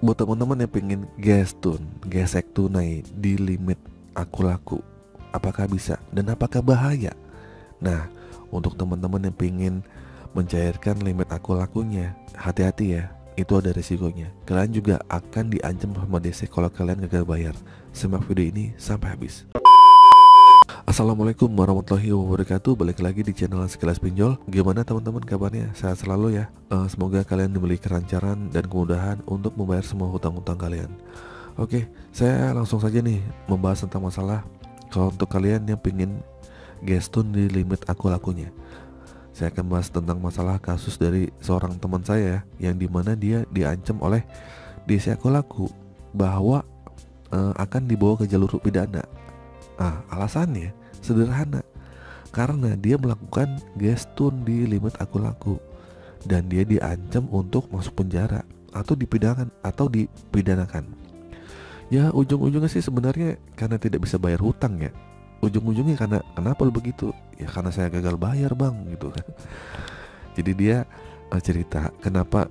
Buat teman-teman yang pengen gesek tunai di limit aku laku, apakah bisa dan apakah bahaya? Nah, untuk teman-teman yang pengen mencairkan limit aku lakunya, hati-hati ya, itu ada resikonya. Kalian juga akan diancam sama DC kalau kalian gagal bayar. Simak video ini sampai habis. Assalamualaikum warahmatullahi wabarakatuh. Balik lagi di channel Sekilas Pinjol. Gimana teman-teman kabarnya? Sehat selalu ya. Semoga kalian diberi kelancaran dan kemudahan untuk membayar semua hutang-hutang kalian. Oke, saya langsung saja nih membahas tentang masalah kalau untuk kalian yang pengen gestun di limit aku lakunya. Saya akan bahas tentang masalah kasus dari seorang teman saya yang dimana dia diancam oleh DC aku laku bahwa akan dibawa ke jalur pidana. Alasannya sederhana, karena dia melakukan gestun di limit aku laku dan dia diancam untuk masuk penjara atau dipidanakan. Ya ujung-ujungnya sih sebenarnya karena tidak bisa bayar hutang ya. Ujung-ujungnya karena kenapa lo begitu? Ya karena saya gagal bayar bang gitu kan. Jadi dia cerita kenapa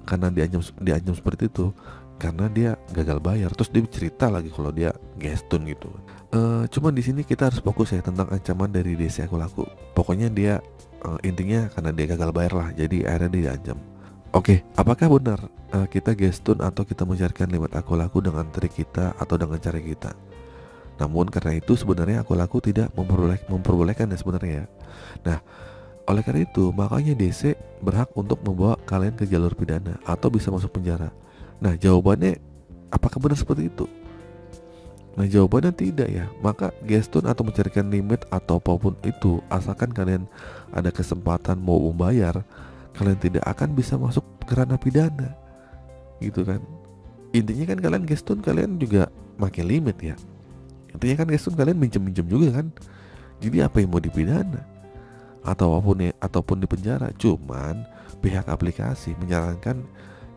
karena diancam seperti itu karena dia gagal bayar. Terus dia cerita lagi kalau dia gestun gitu. Cuman di sini kita harus fokus ya tentang ancaman dari DC aku laku. Pokoknya dia intinya karena dia gagal bayar lah, jadi akhirnya dia diancam. Oke, apakah benar kita gestun atau kita mencarikan limit aku laku dengan trik kita atau dengan cara kita? Namun karena itu sebenarnya aku laku tidak memperbolehkan ya sebenarnya ya. Nah, oleh karena itu makanya DC berhak untuk membawa kalian ke jalur pidana atau bisa masuk penjara. Nah, jawabannya apakah benar seperti itu? Nah, jawabannya tidak ya. Maka gestun atau mencarikan limit atau apapun itu, asalkan kalian ada kesempatan mau membayar, kalian tidak akan bisa masuk ke ranah pidana. Gitu kan. Intinya kan kalian gestun, kalian juga makin limit ya. Intinya kan gestun kalian minjem-minjem juga kan. Jadi apa yang mau dipidana? Ataupun di penjara. Cuman pihak aplikasi menyarankan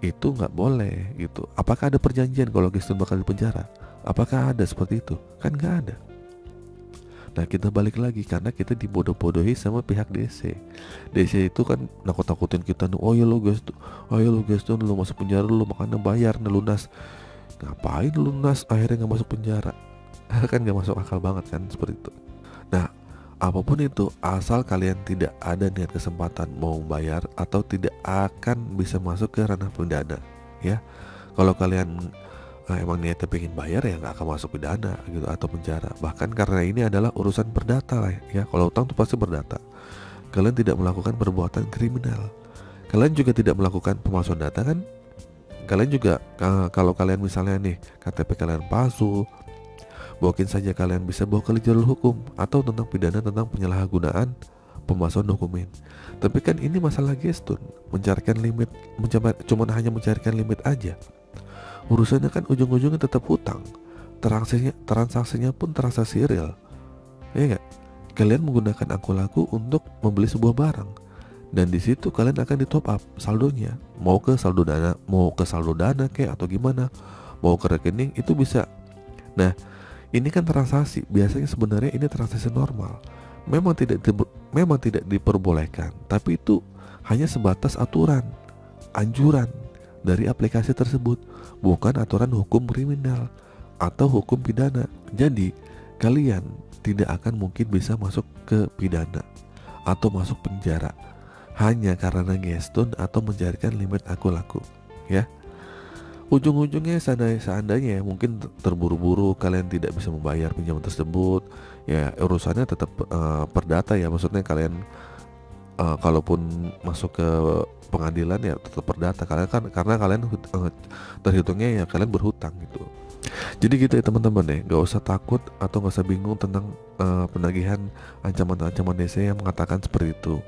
itu nggak boleh gitu. Apakah ada perjanjian kalau gestun bakal di penjara? Apakah ada seperti itu? Kan nggak ada. Nah, kita balik lagi karena kita dibodoh-bodohi sama pihak DC. DC itu kan nakut-nakutin kita, oh ya lo gestun, lo masuk penjara, lo makanya bayar nih lunas. Ngapain lunas akhirnya nggak masuk penjara? Kan nggak masuk akal banget kan seperti itu. Nah, apapun itu, asal kalian tidak ada niat kesempatan mau bayar atau tidak akan bisa masuk ke ranah pidana ya. Kalau kalian emang niatnya pengen bayar ya nggak akan masuk pidana gitu atau penjara. Bahkan karena ini adalah urusan perdata lah ya. Kalau utang tuh pasti perdata. Kalian tidak melakukan perbuatan kriminal. Kalian juga tidak melakukan pemalsuan data kan. Kalian juga kalau kalian misalnya nih KTP kalian palsu, mungkin saja kalian bisa bawa ke jalur hukum atau tentang pidana tentang penyalahgunaan pemalsuan dokumen. Tapi kan ini masalah gestun, mencarikan limit, cuman hanya mencarikan limit aja. Urusannya kan ujung-ujungnya tetap hutang. Transaksinya pun transaksi real. Ya gak? Kalian menggunakan aku laku untuk membeli sebuah barang. Dan di situ kalian akan di top up saldonya. Mau ke saldo dana kayak atau gimana. Mau ke rekening itu bisa. Nah, ini kan transaksi. Biasanya sebenarnya ini transaksi normal. Memang tidak diperbolehkan, tapi itu hanya sebatas aturan, anjuran dari aplikasi tersebut, bukan aturan hukum kriminal atau hukum pidana. Jadi kalian tidak akan mungkin bisa masuk ke pidana atau masuk penjara hanya karena gestun atau mencarikan limit aku laku ya. Ujung-ujungnya seandainya mungkin terburu-buru kalian tidak bisa membayar pinjaman tersebut ya, urusannya tetap perdata ya. Maksudnya kalian kalaupun masuk ke pengadilan ya tetap perdata karena kalian terhitungnya ya kalian berhutang gitu. Jadi gitu ya teman-teman ya, nggak usah takut atau nggak usah bingung tentang penagihan ancaman-ancaman DC yang mengatakan seperti itu.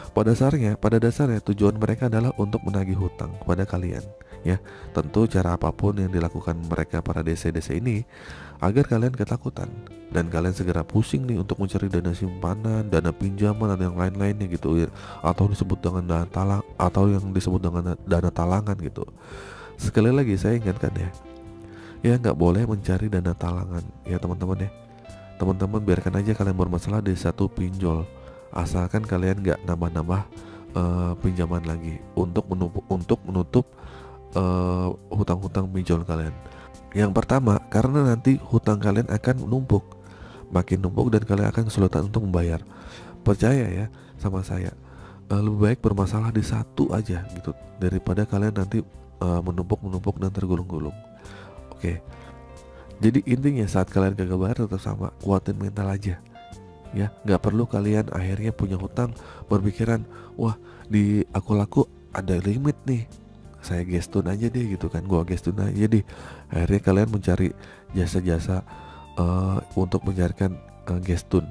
Pada dasarnya tujuan mereka adalah untuk menagih hutang kepada kalian ya. Tentu cara apapun yang dilakukan mereka para DC ini agar kalian ketakutan dan kalian segera pusing nih untuk mencari dana simpanan, dana pinjaman dan yang lain-lainnya gitu ya. Atau disebut dengan dana talangan gitu. Sekali lagi saya ingatkan ya nggak boleh mencari dana talangan ya teman-teman ya. Teman-teman biarkan aja kalian bermasalah di satu pinjol, asalkan kalian nggak nambah-nambah pinjaman lagi untuk menutup hutang-hutang pinjol kalian. Yang pertama, karena nanti hutang kalian akan menumpuk, makin numpuk dan kalian akan kesulitan untuk membayar. Percaya ya sama saya, lebih baik bermasalah di satu aja gitu daripada kalian nanti menumpuk dan tergulung-gulung. Oke. Jadi intinya saat kalian gagal bayar tetap sama, kuatin mental aja. Ya, nggak perlu kalian akhirnya punya hutang berpikiran, wah di aku laku ada limit nih, saya gestun aja deh gitu kan, gua gestun aja deh. Akhirnya kalian mencari jasa-jasa untuk mencarikan gestun.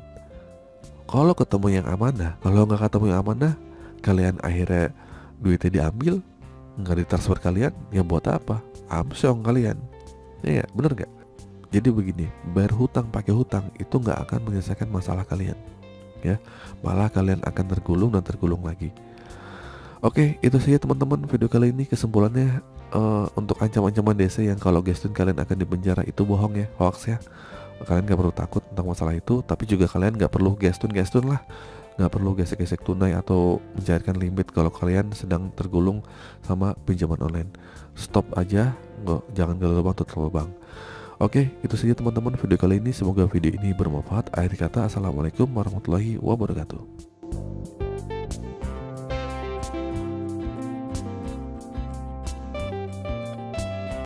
Kalau ketemu yang amanah, kalau nggak ketemu yang amanah, kalian akhirnya duitnya diambil, nggak ditransfer kalian, ya buat apa? Amsyong kalian, ya bener nggak? Jadi begini, bayar hutang pakai hutang itu nggak akan menyelesaikan masalah kalian, ya, malah kalian akan tergulung dan tergulung lagi. Oke, itu saja teman-teman video kali ini. Kesimpulannya, untuk ancaman-ancaman DC yang kalau gestun kalian akan dipenjara itu bohong ya, hoax ya. Kalian gak perlu takut tentang masalah itu, tapi juga kalian gak perlu gestun lah, gak perlu gesek-gesek tunai atau mencairkan limit kalau kalian sedang tergulung sama pinjaman online. Stop aja, jangan gali lubang tutup lubang. Oke, itu saja teman-teman video kali ini. Semoga video ini bermanfaat. Akhir kata, assalamualaikum warahmatullahi wabarakatuh.